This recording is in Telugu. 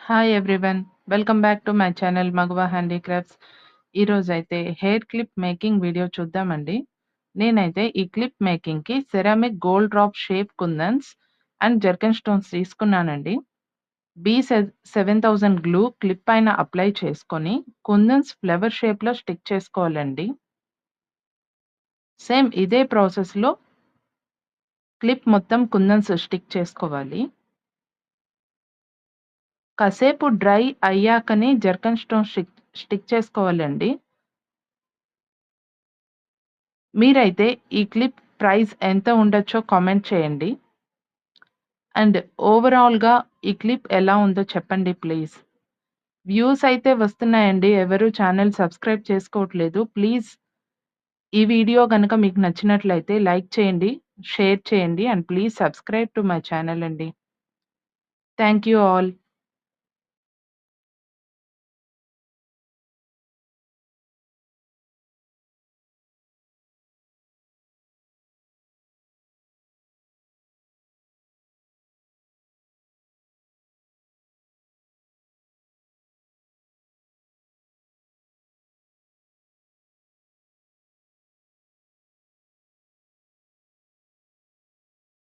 Hi everyone. Welcome back to my channel Magava handicrafts. ఈరోజైతే హెయిర్ క్లిప్ మేకింగ్ వీడియో చూద్దామండి. నేనైతే ఈ క్లిప్ మేకింగ్‌కి ceramic gold drop shape kundans and zircon stones తీసుకున్నానండి. B7000 గ్లూ క్లిప్ పైన అప్లై చేసుకొని కుందన్స్ ఫ్లవర్ షేప్‌లో స్టిక్ చేసుకోవాలండి. సేమ్ ఇదే ప్రాసెస్‌లో క్లిప్ మొత్తం కుందన్స్ స్టిక్ చేసుకోవాలి. కాసేపు డ్రై అయ్యాకనే జర్కన్ స్టోన్ స్టిక్ చేసుకోవాలండి. మీరైతే ఈ క్లిప్ ప్రైస్ ఎంత ఉండొచ్చో కామెంట్ చేయండి. అండ్ ఓవరాల్‌గా ఈ క్లిప్ ఎలా ఉందో చెప్పండి ప్లీజ్. వ్యూస్ అయితే వస్తున్నాయండి. ఎవరు ఛానెల్ సబ్స్క్రైబ్ చేసుకోవట్లేదు. ప్లీజ్ ఈ వీడియో గనక మీకు నచ్చినట్లయితే లైక్ చేయండి, షేర్ చేయండి and please subscribe to my channel అండి. Thank you all.